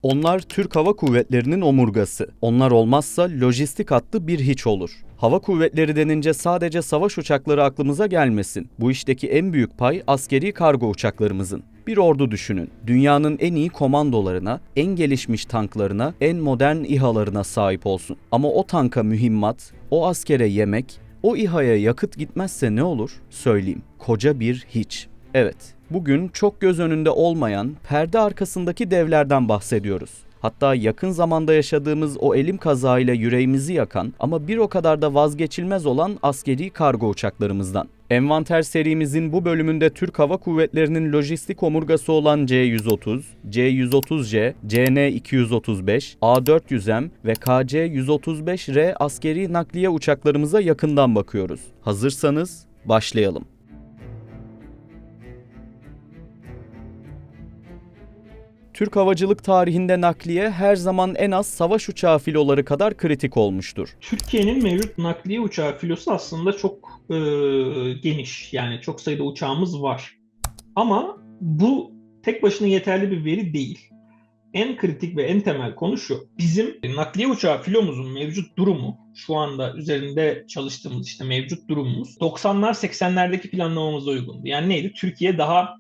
Onlar Türk Hava Kuvvetleri'nin omurgası. Onlar olmazsa lojistik hattı bir hiç olur. Hava kuvvetleri denince sadece savaş uçakları aklımıza gelmesin. Bu işteki en büyük pay askeri kargo uçaklarımızın. Bir ordu düşünün. Dünyanın en iyi komandolarına, en gelişmiş tanklarına, en modern İHA'larına sahip olsun. Ama o tanka mühimmat, o askere yemek, o İHA'ya yakıt gitmezse ne olur? Söyleyeyim. Koca bir hiç. Evet, bugün çok göz önünde olmayan, perde arkasındaki devlerden bahsediyoruz. Hatta yakın zamanda yaşadığımız o elim kazayla yüreğimizi yakan ama bir o kadar da vazgeçilmez olan askeri kargo uçaklarımızdan. Envanter serimizin bu bölümünde Türk Hava Kuvvetleri'nin lojistik omurgası olan C-130, C-130J, CN-235, A-400M ve KC-135R askeri nakliye uçaklarımıza yakından bakıyoruz. Hazırsanız başlayalım. Türk havacılık tarihinde nakliye her zaman en az savaş uçağı filoları kadar kritik olmuştur. Türkiye'nin mevcut nakliye uçağı filosu aslında çok geniş. Yani çok sayıda uçağımız var. Ama bu tek başına yeterli bir veri değil. En kritik ve en temel konu şu. Bizim nakliye uçağı filomuzun mevcut durumu, şu anda üzerinde çalıştığımız mevcut durumumuz 90'lar 80'lerdeki planlamamıza uygundu. Yani neydi? Türkiye daha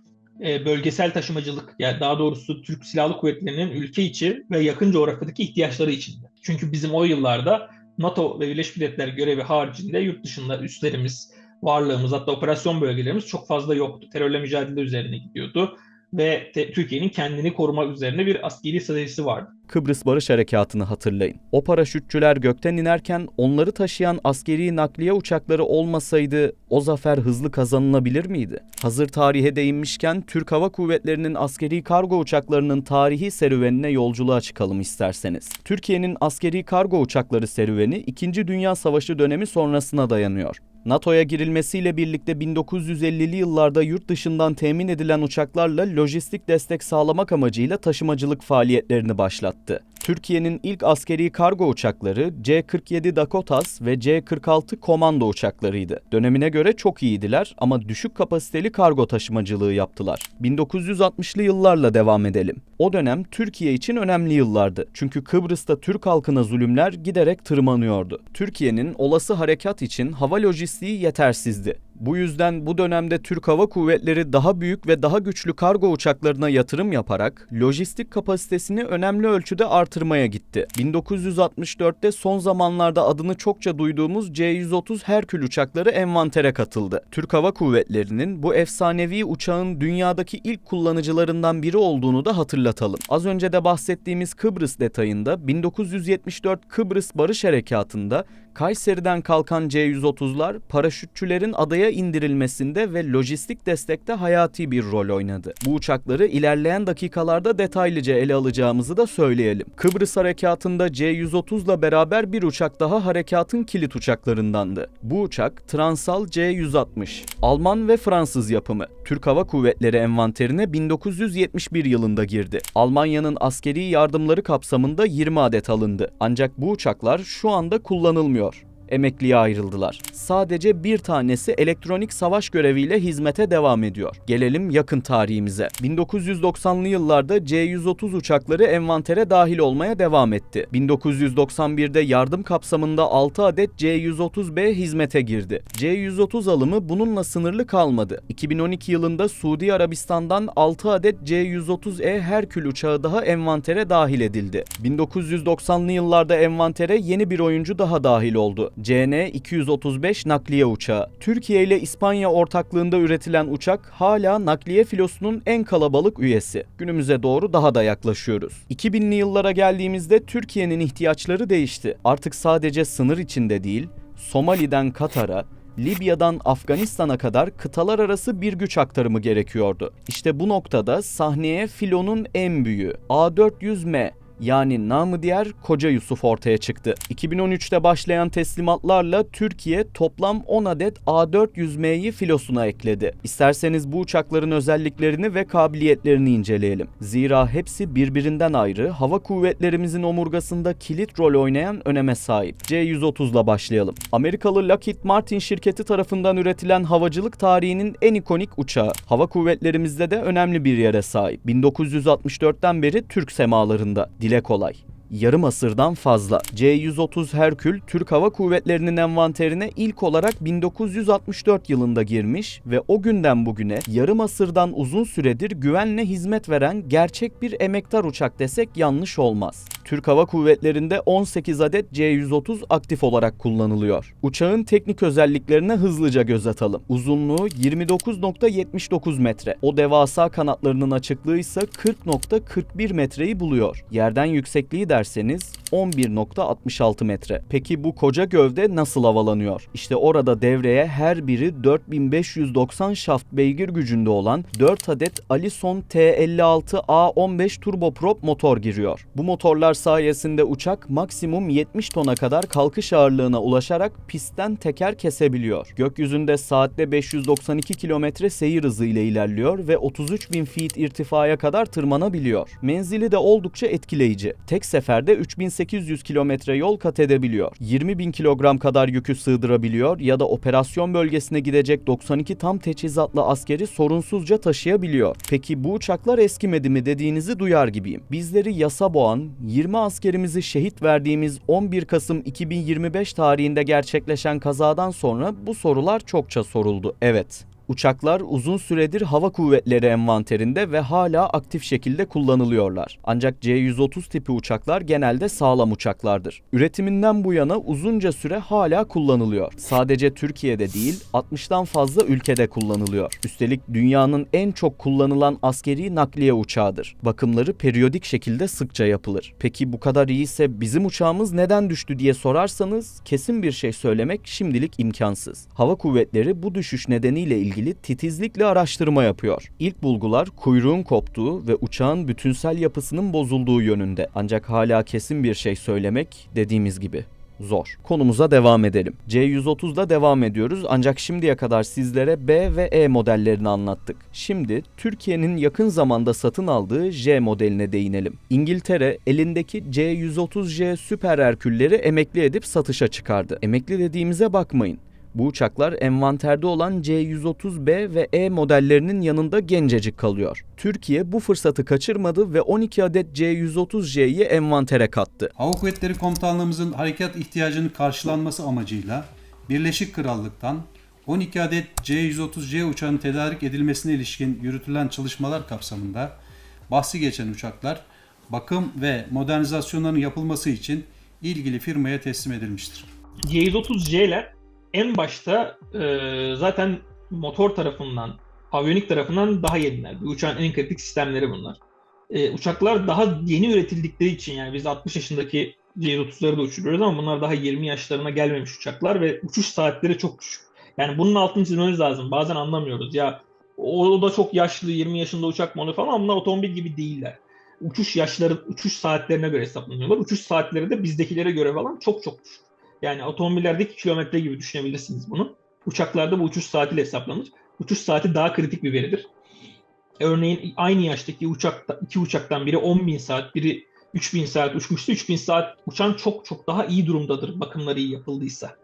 bölgesel taşımacılık, yani daha doğrusu Türk Silahlı Kuvvetleri'nin ülke içi ve yakın coğrafyadaki ihtiyaçları içinde. Çünkü bizim o yıllarda NATO ve Birleşmiş Milletler görevi haricinde yurt dışında üslerimiz, varlığımız, hatta operasyon bölgelerimiz çok fazla yoktu. Terörle mücadele üzerine gidiyordu ve Türkiye'nin kendini koruma üzerine bir askeri stratejisi vardı. Kıbrıs Barış Harekatı'nı hatırlayın. O paraşütçüler gökten inerken onları taşıyan askeri nakliye uçakları olmasaydı o zafer hızlı kazanılabilir miydi? Hazır tarihe değinmişken Türk Hava Kuvvetleri'nin askeri kargo uçaklarının tarihi serüvenine yolculuğa çıkalım isterseniz. Türkiye'nin askeri kargo uçakları serüveni 2. Dünya Savaşı dönemi sonrasına dayanıyor. NATO'ya girilmesiyle birlikte 1950'li yıllarda yurt dışından temin edilen uçaklarla lojistik destek sağlamak amacıyla taşımacılık faaliyetlerini başlattı. Türkiye'nin ilk askeri kargo uçakları C-47 Dakotas ve C-46 komando uçaklarıydı. Dönemine göre çok iyiydiler ama düşük kapasiteli kargo taşımacılığı yaptılar. 1960'lı yıllarla devam edelim. O dönem Türkiye için önemli yıllardı. Çünkü Kıbrıs'ta Türk halkına zulümler giderek tırmanıyordu. Türkiye'nin olası harekat için hava lojistiği yetersizdi. Bu yüzden bu dönemde Türk Hava Kuvvetleri daha büyük ve daha güçlü kargo uçaklarına yatırım yaparak lojistik kapasitesini önemli ölçüde artırmaya gitti. 1964'te son zamanlarda adını çokça duyduğumuz C-130 Herkül uçakları envantere katıldı. Türk Hava Kuvvetleri'nin bu efsanevi uçağın dünyadaki ilk kullanıcılarından biri olduğunu da hatırlatalım. Az önce de bahsettiğimiz Kıbrıs detayında 1974 Kıbrıs Barış Harekatı'nda Kayseri'den kalkan C-130'lar paraşütçülerin adaya indirilmesinde ve lojistik destekte hayati bir rol oynadı. Bu uçakları ilerleyen dakikalarda detaylıca ele alacağımızı da söyleyelim. Kıbrıs Harekatı'nda C-130'la beraber bir uçak daha harekatın kilit uçaklarındandı. Bu uçak Transal C-160. Alman ve Fransız yapımı. Türk Hava Kuvvetleri envanterine 1971 yılında girdi. Almanya'nın askeri yardımları kapsamında 20 adet alındı. Ancak bu uçaklar şu anda kullanılmıyor. Emekliye ayrıldılar. Sadece bir tanesi elektronik savaş göreviyle hizmete devam ediyor. Gelelim yakın tarihimize. 1990'lı yıllarda C-130 uçakları envantere dahil olmaya devam etti. 1991'de yardım kapsamında 6 adet C-130B hizmete girdi. C-130 alımı bununla sınırlı kalmadı. 2012 yılında Suudi Arabistan'dan 6 adet C-130E Herkül uçağı daha envantere dahil edildi. 1990'lı yıllarda envantere yeni bir oyuncu daha dahil oldu. CN-235 nakliye uçağı. Türkiye ile İspanya ortaklığında üretilen uçak hala nakliye filosunun en kalabalık üyesi. Günümüze doğru daha da yaklaşıyoruz. 2000'li yıllara geldiğimizde Türkiye'nin ihtiyaçları değişti. Artık sadece sınır içinde değil, Somali'den Katar'a, Libya'dan Afganistan'a kadar kıtalar arası bir güç aktarımı gerekiyordu. İşte bu noktada sahneye filonun en büyüğü A-400M yani namı diğer Koca Yusuf ortaya çıktı. 2013'te başlayan teslimatlarla Türkiye toplam 10 adet A400M'yi filosuna ekledi. İsterseniz bu uçakların özelliklerini ve kabiliyetlerini inceleyelim. Zira hepsi birbirinden ayrı, hava kuvvetlerimizin omurgasında kilit rol oynayan öneme sahip. C-130'la başlayalım. Amerikalı Lockheed Martin şirketi tarafından üretilen havacılık tarihinin en ikonik uçağı. Hava kuvvetlerimizde de önemli bir yere sahip. 1964'ten beri Türk semalarında. Dile kolay. Yarım asırdan fazla. C-130 Herkül, Türk Hava Kuvvetleri'nin envanterine ilk olarak 1964 yılında girmiş ve o günden bugüne yarım asırdan uzun süredir güvenle hizmet veren gerçek bir emektar uçak desek yanlış olmaz. Türk Hava Kuvvetleri'nde 18 adet C-130 aktif olarak kullanılıyor. Uçağın teknik özelliklerine hızlıca göz atalım. Uzunluğu 29.79 metre. O devasa kanatlarının açıklığı ise 40.41 metreyi buluyor. Yerden yüksekliği derseniz 11.66 metre. Peki bu koca gövde nasıl havalanıyor? İşte orada devreye her biri 4590 şaft beygir gücünde olan 4 adet Allison T56A15 turboprop motor giriyor. Bu motorlar sayesinde uçak maksimum 70 tona kadar kalkış ağırlığına ulaşarak pistten teker kesebiliyor. Gökyüzünde saatte 592 kilometre seyir hızı ile ilerliyor ve 33.000 feet irtifaya kadar tırmanabiliyor. Menzili de oldukça etkileyici. Tek seferde 3800 kilometre yol kat edebiliyor. 20.000 kilogram kadar yükü sığdırabiliyor ya da operasyon bölgesine gidecek 92 tam teçhizatlı askeri sorunsuzca taşıyabiliyor. Peki bu uçaklar eskimedi mi dediğinizi duyar gibiyim. Bizleri yasa boğan, 20 askerimizi şehit verdiğimiz 11 Kasım 2025 tarihinde gerçekleşen kazadan sonra bu sorular çokça soruldu. Evet. Uçaklar uzun süredir hava kuvvetleri envanterinde ve hala aktif şekilde kullanılıyorlar. Ancak C-130 tipi uçaklar genelde sağlam uçaklardır. Üretiminden bu yana uzunca süre hala kullanılıyor. Sadece Türkiye'de değil, 60'tan fazla ülkede kullanılıyor. Üstelik dünyanın en çok kullanılan askeri nakliye uçağıdır. Bakımları periyodik şekilde sıkça yapılır. Peki bu kadar iyiyse bizim uçağımız neden düştü diye sorarsanız kesin bir şey söylemek şimdilik imkansız. Hava kuvvetleri bu düşüş nedeniyle ilgili titizlikle araştırma yapıyor. İlk bulgular kuyruğun koptuğu ve uçağın bütünsel yapısının bozulduğu yönünde. Ancak hala kesin bir şey söylemek dediğimiz gibi zor. Konumuza devam edelim. C-130'da devam ediyoruz ancak şimdiye kadar sizlere B ve E modellerini anlattık. Şimdi Türkiye'nin yakın zamanda satın aldığı J modeline değinelim. İngiltere elindeki C-130J Süper Herkülleri emekli edip satışa çıkardı. Emekli dediğimize bakmayın. Bu uçaklar envanterde olan C-130B ve E modellerinin yanında gencecik kalıyor. Türkiye bu fırsatı kaçırmadı ve 12 adet C-130J'yi envantere kattı. Hava Kuvvetleri Komutanlığımızın harekat ihtiyacının karşılanması amacıyla Birleşik Krallık'tan 12 adet C-130J uçağının tedarik edilmesine ilişkin yürütülen çalışmalar kapsamında bahsi geçen uçaklar bakım ve modernizasyonların yapılması için ilgili firmaya teslim edilmiştir. C-130J'ler en başta zaten motor tarafından, aviyonik tarafından daha yeniler. Bir uçağın en kritik sistemleri bunlar. Uçaklar daha yeni üretildikleri için, yani biz 60 yaşındaki C-130'ları da uçuruyoruz ama bunlar daha 20 yaşlarına gelmemiş uçaklar ve uçuş saatleri çok düşük. Yani bunun altını çizmemiz lazım. Bazen anlamıyoruz. Ya o da çok yaşlı, 20 yaşında uçak mı falan, ama bunlar otomobil gibi değiller. Uçuş yaşları, uçuş saatlerine göre hesaplanıyorlar. Uçuş saatleri de bizdekilere göre falan çok çok düşük. Yani otomobillerdeki kilometre gibi düşünebilirsiniz bunu. Uçaklarda bu uçuş saatiyle hesaplanır. Uçuş saati daha kritik bir veridir. Örneğin aynı yaştaki iki uçaktan biri 10.000 saat, biri 3.000 saat uçmuşsa 3.000 saat uçan çok çok daha iyi durumdadır bakımları iyi yapıldıysa.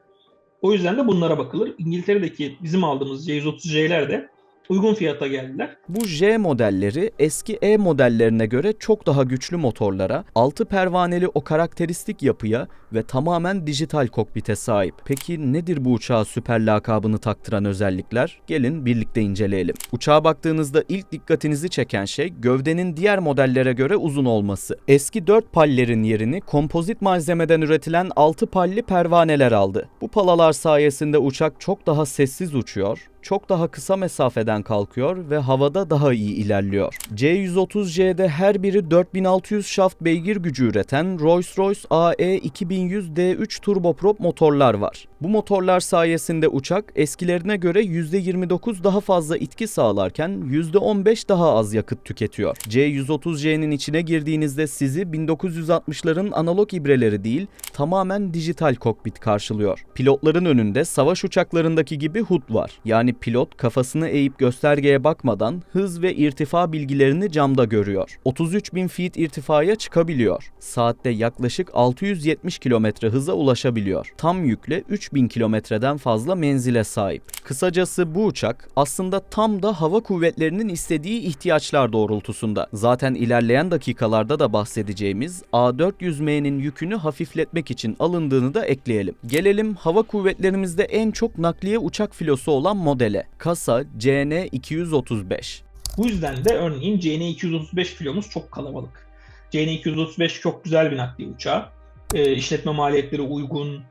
O yüzden de bunlara bakılır. İngiltere'deki bizim aldığımız C-130J'ler de uygun fiyata geldiler. Bu J modelleri eski E modellerine göre çok daha güçlü motorlara, 6 pervaneli o karakteristik yapıya ve tamamen dijital kokpite sahip. Peki nedir bu uçağa süper lakabını taktıran özellikler? Gelin birlikte inceleyelim. Uçağa baktığınızda ilk dikkatinizi çeken şey gövdenin diğer modellere göre uzun olması. Eski 4 pallerin yerini kompozit malzemeden üretilen 6 palli pervaneler aldı. Bu palalar sayesinde uçak çok daha sessiz uçuyor, çok daha kısa mesafeden kalkıyor ve havada daha iyi ilerliyor. C-130J'de her biri 4600 şaft beygir gücü üreten Rolls-Royce AE2100D3 turboprop motorlar var. Bu motorlar sayesinde uçak eskilerine göre %29 daha fazla itki sağlarken %15 daha az yakıt tüketiyor. C-130J'nin içine girdiğinizde sizi 1960'ların analog ibreleri değil, tamamen dijital kokpit karşılıyor. Pilotların önünde savaş uçaklarındaki gibi HUD var. Yani pilot kafasını eğip göstergeye bakmadan hız ve irtifa bilgilerini camda görüyor. 33.000 feet irtifaya çıkabiliyor. Saatte yaklaşık 670 km hıza ulaşabiliyor. Tam yükle 3000 kilometreden fazla menzile sahip. Kısacası bu uçak aslında tam da hava kuvvetlerinin istediği ihtiyaçlar doğrultusunda. Zaten ilerleyen dakikalarda da bahsedeceğimiz A400M'nin yükünü hafifletmek için alındığını da ekleyelim. Gelelim hava kuvvetlerimizde en çok nakliye uçak filosu olan modele. Kasa CN-235. Bu yüzden de örneğin CN-235 filomuz çok kalabalık. CN-235 çok güzel bir nakliye uçağı. İşletme maliyetleri uygun,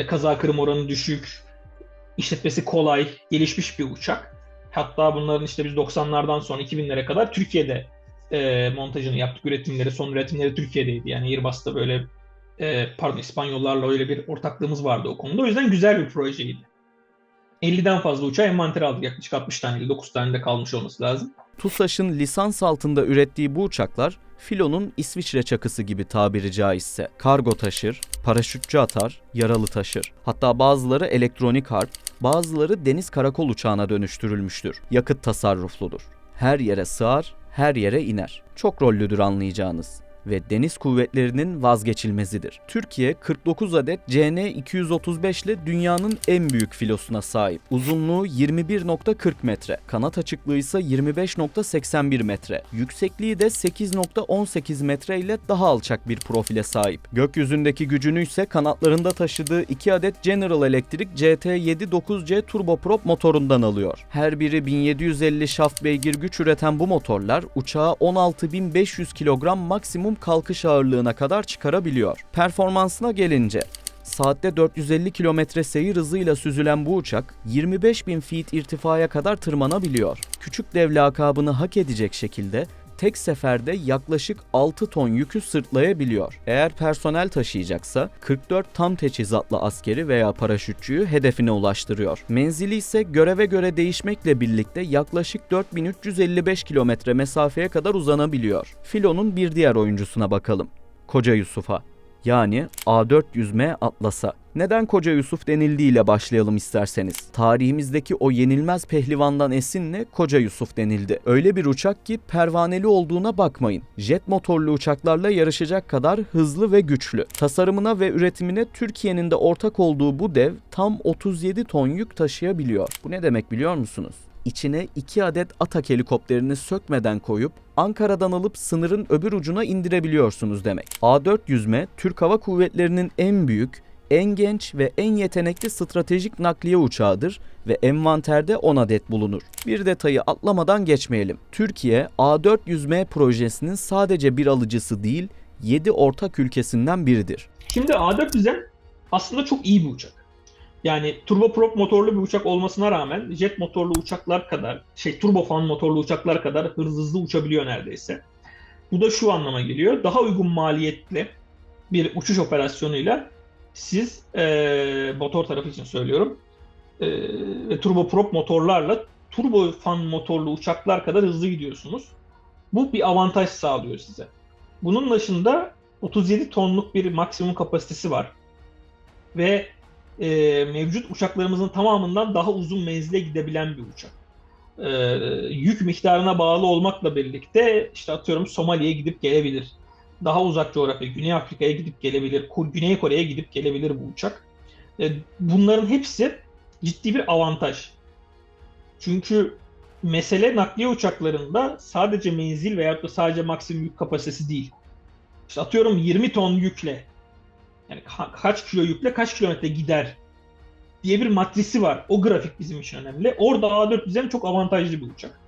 kaza kırım oranı düşük, işletmesi kolay, gelişmiş bir uçak. Hatta bunların işte biz 90'lardan sonra 2000'lere kadar Türkiye'de montajını yaptık. Son üretimleri Türkiye'deydi. Yani Airbus'ta böyle İspanyollarla öyle bir ortaklığımız vardı o konuda. O yüzden güzel bir projeydi. 50'den fazla uçağı envantere aldık. Yaklaşık 60 tane, 9 tane de kalmış olması lazım. TUSAŞ'ın lisans altında ürettiği bu uçaklar filonun İsviçre çakısı gibi tabiri caizse. Kargo taşır, paraşütçü atar, yaralı taşır. Hatta bazıları elektronik harp, bazıları deniz karakol uçağına dönüştürülmüştür. Yakıt tasarrufludur. Her yere sığar, her yere iner. Çok rollüdür anlayacağınız ve deniz kuvvetlerinin vazgeçilmezidir. Türkiye 49 adet CN-235 ile dünyanın en büyük filosuna sahip. Uzunluğu 21.40 metre, kanat açıklığı ise 25.81 metre, yüksekliği de 8.18 metre ile daha alçak bir profile sahip. Gökyüzündeki gücünü ise kanatlarında taşıdığı 2 adet General Electric CT7-9C turboprop motorundan alıyor. Her biri 1750 şaft beygir güç üreten bu motorlar uçağı 16.500 kilogram maksimum kalkış ağırlığına kadar çıkarabiliyor. Performansına gelince, saatte 450 km seyir hızıyla süzülen bu uçak 25.000 feet irtifaya kadar tırmanabiliyor. Küçük dev lakabını hak edecek şekilde tek seferde yaklaşık 6 ton yükü sırtlayabiliyor. Eğer personel taşıyacaksa 44 tam teçhizatlı askeri veya paraşütçüyü hedefine ulaştırıyor. Menzili ise göreve göre değişmekle birlikte yaklaşık 4355 kilometre mesafeye kadar uzanabiliyor. Filonun bir diğer oyuncusuna bakalım. Koca Yusuf'a. Yani A400M Atlas'a. Neden Koca Yusuf denildiğiyle başlayalım isterseniz. Tarihimizdeki o yenilmez pehlivandan esinle Koca Yusuf denildi. Öyle bir uçak ki pervaneli olduğuna bakmayın. Jet motorlu uçaklarla yarışacak kadar hızlı ve güçlü. Tasarımına ve üretimine Türkiye'nin de ortak olduğu bu dev tam 37 ton yük taşıyabiliyor. Bu ne demek biliyor musunuz? İçine 2 adet Atak helikopterini sökmeden koyup Ankara'dan alıp sınırın öbür ucuna indirebiliyorsunuz demek. A400M, Türk Hava Kuvvetleri'nin en büyük, en genç ve en yetenekli stratejik nakliye uçağıdır ve envanterde 10 adet bulunur. Bir detayı atlamadan geçmeyelim. Türkiye, A400M projesinin sadece bir alıcısı değil, 7 ortak ülkesinden biridir. Şimdi A400M aslında çok iyi bir uçak. Yani turboprop motorlu bir uçak olmasına rağmen jet motorlu uçaklar kadar, turbofan motorlu uçaklar kadar hızlı uçabiliyor neredeyse. Bu da şu anlama geliyor. Daha uygun maliyetli bir uçuş operasyonuyla siz motor tarafı için söylüyorum turboprop motorlarla turbofan motorlu uçaklar kadar hızlı gidiyorsunuz. Bu bir avantaj sağlıyor size. Bunun dışında 37 tonluk bir maksimum kapasitesi var. Ve mevcut uçaklarımızın tamamından daha uzun menzile gidebilen bir uçak. Yük miktarına bağlı olmakla birlikte işte atıyorum Somali'ye gidip gelebilir. Daha uzak coğrafya, Güney Afrika'ya gidip gelebilir. Güney Kore'ye gidip gelebilir bu uçak. Bunların hepsi ciddi bir avantaj. Çünkü mesele nakliye uçaklarında sadece menzil veyahut da sadece maksimum yük kapasitesi değil. İşte atıyorum 20 ton yükle, yani kaç kilo yükle kaç kilometre gider diye bir matrisi var. O grafik bizim için önemli. Orada A400M çok avantajlı bir uçak.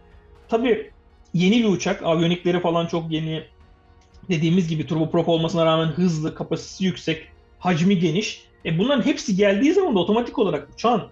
Tabii yeni bir uçak. Aviyonikleri falan çok yeni. Dediğimiz gibi turboprop olmasına rağmen hızlı, kapasitesi yüksek, hacmi geniş. Bunların hepsi geldiği zaman da otomatik olarak uçağın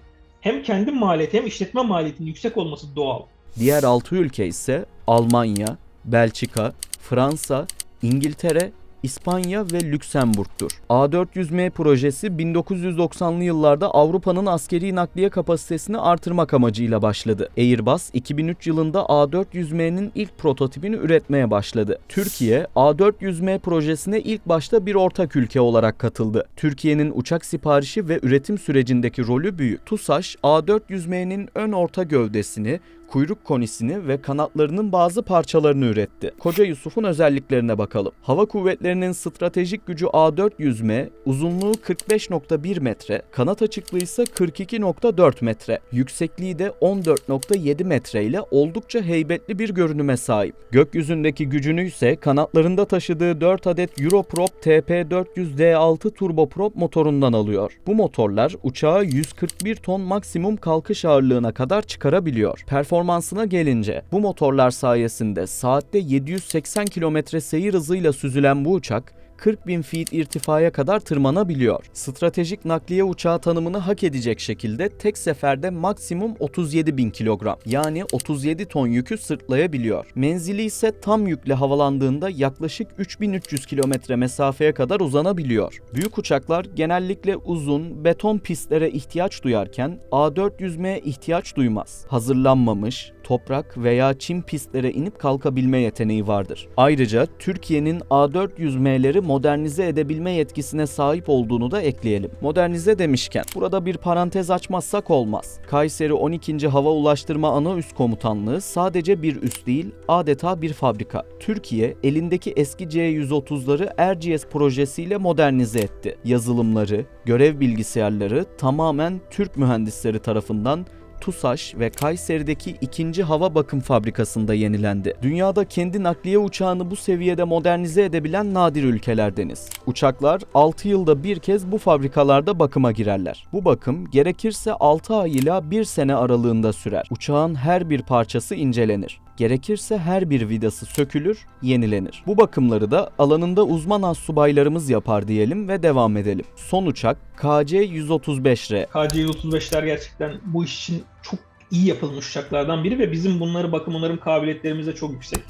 hem kendi maliyeti hem işletme maliyetinin yüksek olması doğal. Diğer 6 ülke ise Almanya, Belçika, Fransa, İngiltere, İspanya ve Lüksemburg'tur. A400M projesi 1990'lı yıllarda Avrupa'nın askeri nakliye kapasitesini artırmak amacıyla başladı. Airbus 2003 yılında A400M'nin ilk prototipini üretmeye başladı. Türkiye, A400M projesine ilk başta bir ortak ülke olarak katıldı. Türkiye'nin uçak siparişi ve üretim sürecindeki rolü büyük. TUSAŞ, A400M'nin ön orta gövdesini, kuyruk konisini ve kanatlarının bazı parçalarını üretti. Koca Yusuf'un özelliklerine bakalım. Hava kuvvetlerinin stratejik gücü A400M, uzunluğu 45.1 metre, kanat açıklığı ise 42.4 metre, yüksekliği de 14.7 metre ile oldukça heybetli bir görünüme sahip. Gökyüzündeki gücünü ise kanatlarında taşıdığı 4 adet Europrop TP400D6 turboprop motorundan alıyor. Bu motorlar uçağı 141 ton maksimum kalkış ağırlığına kadar çıkarabiliyor. Performansına gelince, bu motorlar sayesinde saatte 780 km seyir hızıyla süzülen bu uçak 40.000 feet irtifaya kadar tırmanabiliyor. Stratejik nakliye uçağı tanımını hak edecek şekilde tek seferde maksimum 37.000 kilogram yani 37 ton yükü sırtlayabiliyor. Menzili ise tam yükle havalandığında yaklaşık 3.300 kilometre mesafeye kadar uzanabiliyor. Büyük uçaklar genellikle uzun, beton pistlere ihtiyaç duyarken A400M ihtiyaç duymaz. Hazırlanmamış, toprak veya çim pistlere inip kalkabilme yeteneği vardır. Ayrıca Türkiye'nin A400M'leri modernize edebilme yetkisine sahip olduğunu da ekleyelim. Modernize demişken burada bir parantez açmazsak olmaz. Kayseri 12. Hava Ulaştırma Ana Üs Komutanlığı sadece bir üs değil, adeta bir fabrika. Türkiye elindeki eski C-130'ları Erciyes projesiyle modernize etti. Yazılımları, görev bilgisayarları tamamen Türk mühendisleri tarafından TUSAŞ ve Kayseri'deki 2. Hava Bakım Fabrikası'nda yenilendi. Dünyada kendi nakliye uçağını bu seviyede modernize edebilen nadir ülkelerdeniz. Uçaklar 6 yılda bir kez bu fabrikalarda bakıma girerler. Bu bakım gerekirse 6 ay ila 1 sene aralığında sürer. Uçağın her bir parçası incelenir. Gerekirse her bir vidası sökülür, yenilenir. Bu bakımları da alanında uzman astsubaylarımız yapar diyelim ve devam edelim. Son uçak KC-135R. KC-135'ler gerçekten bu iş için çok iyi yapılmış uçaklardan biri ve bizim bunları bakım onarım kabiliyetlerimiz de çok yüksek.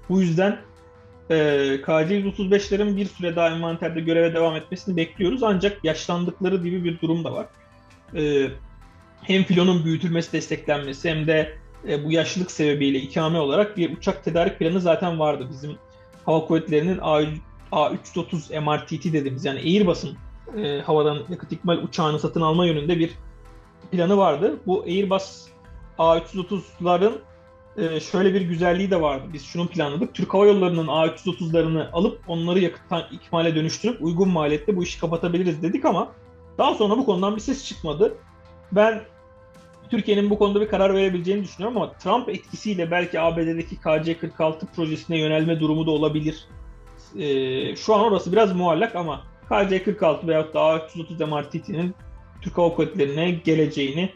Bu yüzden KC-135'lerin bir süre daha envanterde göreve devam etmesini bekliyoruz ancak yaşlandıkları gibi bir durum da var. Hem filonun büyütülmesi, desteklenmesi hem de bu yaşlılık sebebiyle ikame olarak bir uçak tedarik planı zaten vardı. Bizim hava kuvvetlerinin A330 MRTT dediğimiz yani Airbus'un havadan yakıt ikmal uçağını satın alma yönünde bir planı vardı. Bu Airbus A330'ların şöyle bir güzelliği de vardı. Biz şunu planladık. Türk Hava Yolları'nın A330'larını alıp onları yakıttan ikmale dönüştürüp uygun maliyette bu işi kapatabiliriz dedik ama daha sonra bu konudan bir ses çıkmadı. Ben Türkiye'nin bu konuda bir karar verebileceğini düşünüyorum ama Trump etkisiyle belki ABD'deki KC-46 projesine yönelme durumu da olabilir. Şu an orası biraz muallak ama KC-46 veyahut da A330 MRTT'nin Türk Hava Kuvvetleri'ne geleceğini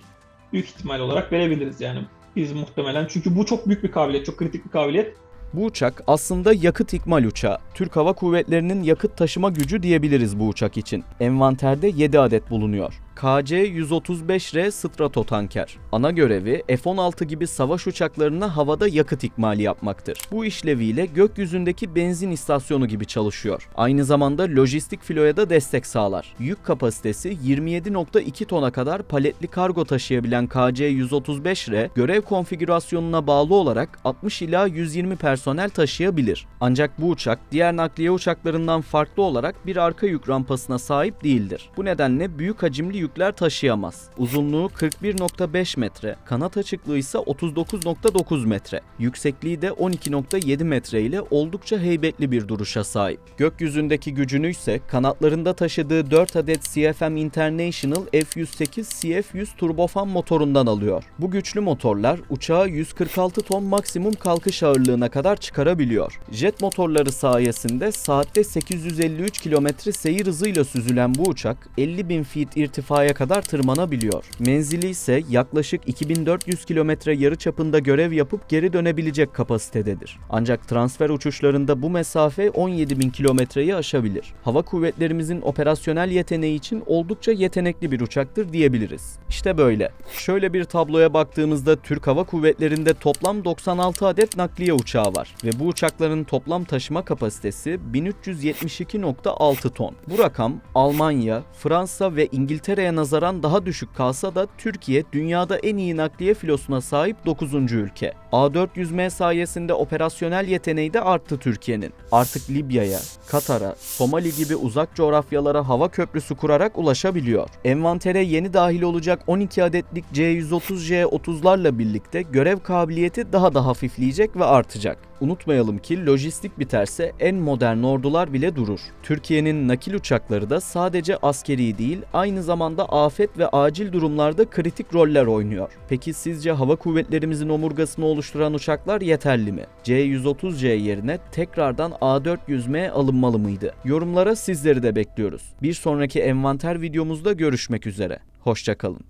büyük ihtimal olarak verebiliriz yani biz muhtemelen. Çünkü bu çok büyük bir kabiliyet, çok kritik bir kabiliyet. Bu uçak aslında yakıt ikmal uçağı. Türk Hava Kuvvetleri'nin yakıt taşıma gücü diyebiliriz bu uçak için. Envanterde 7 adet bulunuyor. KC-135R Stratotanker. Ana görevi F-16 gibi savaş uçaklarına havada yakıt ikmali yapmaktır. Bu işleviyle gökyüzündeki benzin istasyonu gibi çalışıyor. Aynı zamanda lojistik filoya da destek sağlar. Yük kapasitesi 27.2 tona kadar paletli kargo taşıyabilen KC-135R görev konfigürasyonuna bağlı olarak 60 ila 120 personel taşıyabilir. Ancak bu uçak diğer nakliye uçaklarından farklı olarak bir arka yük rampasına sahip değildir. Bu nedenle büyük hacimli yükler taşıyamaz. Uzunluğu 41.5 metre, kanat açıklığı ise 39.9 metre. Yüksekliği de 12.7 metre ile oldukça heybetli bir duruşa sahip. Gökyüzündeki gücünü ise kanatlarında taşıdığı 4 adet CFM International F-108 CF-100 turbofan motorundan alıyor. Bu güçlü motorlar uçağı 146 ton maksimum kalkış ağırlığına kadar çıkarabiliyor. Jet motorları sayesinde saatte 853 km seyir hızıyla süzülen bu uçak 50.000 feet irtifaya irtifaya kadar tırmanabiliyor. Menzili ise yaklaşık 2400 kilometre yarıçapında görev yapıp geri dönebilecek kapasitededir. Ancak transfer uçuşlarında bu mesafe 17.000 kilometreyi aşabilir. Hava kuvvetlerimizin operasyonel yeteneği için oldukça yetenekli bir uçaktır diyebiliriz. İşte böyle. Şöyle bir tabloya baktığımızda Türk Hava Kuvvetleri'nde toplam 96 adet nakliye uçağı var ve bu uçakların toplam taşıma kapasitesi 1372.6 ton. Bu rakam Almanya, Fransa ve İngiltere'ye nazaran daha düşük kalsa da Türkiye dünyada en iyi nakliye filosuna sahip 9. ülke. A400M sayesinde operasyonel yeteneği de arttı Türkiye'nin. Artık Libya'ya, Katar'a, Somali gibi uzak coğrafyalara hava köprüsü kurarak ulaşabiliyor. Envantere yeni dahil olacak 12 adetlik C-130J-30'larla birlikte görev kabiliyeti daha da hafifleyecek ve artacak. Unutmayalım ki lojistik biterse en modern ordular bile durur. Türkiye'nin nakil uçakları da sadece askeri değil, aynı zamanda afet ve acil durumlarda kritik roller oynuyor. Peki sizce hava kuvvetlerimizin omurgasını oluşturan uçaklar yeterli mi? C-130J yerine tekrardan A400M alınmalı mıydı? Yorumlara sizleri de bekliyoruz. Bir sonraki envanter videomuzda görüşmek üzere. Hoşça kalın.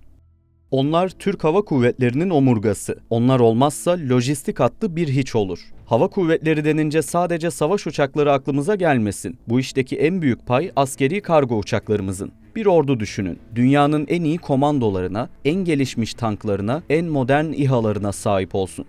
Onlar Türk Hava Kuvvetleri'nin omurgası. Onlar olmazsa lojistik hattı bir hiç olur. Hava kuvvetleri denince sadece savaş uçakları aklımıza gelmesin. Bu işteki en büyük pay askeri kargo uçaklarımızın. Bir ordu düşünün. Dünyanın en iyi komandolarına, en gelişmiş tanklarına, en modern İHA'larına sahip olsun.